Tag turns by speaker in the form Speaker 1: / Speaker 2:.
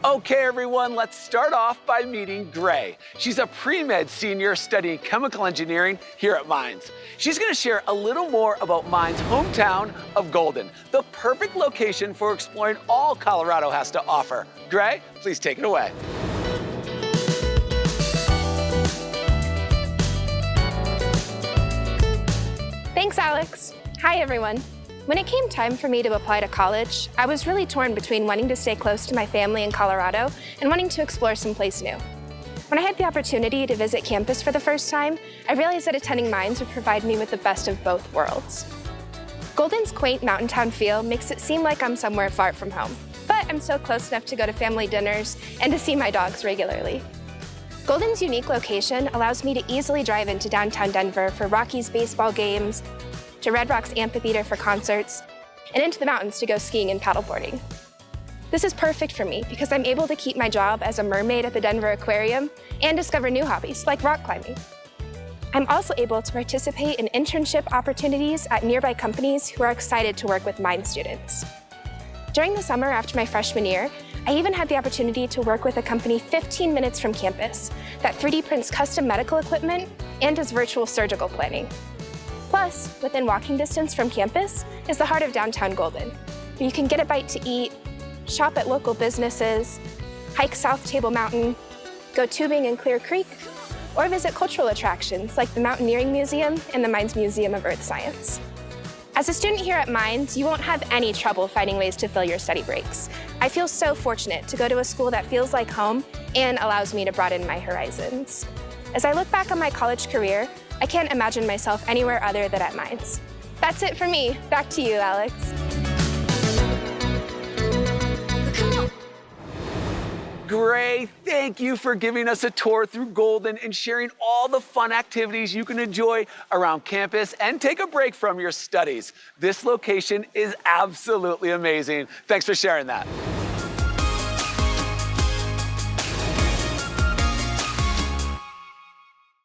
Speaker 1: Okay, everyone, let's start off by meeting Grae. She's a pre-med senior studying chemical engineering here at Mines. She's gonna share a little more about Mines' hometown of Golden, the perfect location for exploring all Colorado has to offer. Grae, please take it away.
Speaker 2: Thanks, Alex. Hi, everyone. When it came time for me to apply to college, I was really torn between wanting to stay close to my family in Colorado and wanting to explore someplace new. When I had the opportunity to visit campus for the first time, I realized that attending Mines would provide me with the best of both worlds. Golden's quaint mountain town feel makes it seem like I'm somewhere far from home, but I'm so close enough to go to family dinners and to see my dogs regularly. Golden's unique location allows me to easily drive into downtown Denver for Rockies baseball games, to Red Rocks Amphitheater for concerts, and into the mountains to go skiing and paddleboarding. This is perfect for me because I'm able to keep my job as a mermaid at the Denver Aquarium and discover new hobbies like rock climbing. I'm also able to participate in internship opportunities at nearby companies who are excited to work with Mines students. During the summer after my freshman year, I even had the opportunity to work with a company 15 minutes from campus that 3D prints custom medical equipment and does virtual surgical planning. Plus, within walking distance from campus is the heart of downtown Golden, where you can get a bite to eat, shop at local businesses, hike South Table Mountain, go tubing in Clear Creek, or visit cultural attractions like the Mountaineering Museum and the Mines Museum of Earth Science. As a student here at Mines, you won't have any trouble finding ways to fill your study breaks. I feel so fortunate to go to a school that feels like home and allows me to broaden my horizons. As I look back on my college career, I can't imagine myself anywhere other than at Mines. That's it for me. Back to you, Alex.
Speaker 1: Grae, thank you for giving us a tour through Golden and sharing all the fun activities you can enjoy around campus and take a break from your studies. This location is absolutely amazing. Thanks for sharing that.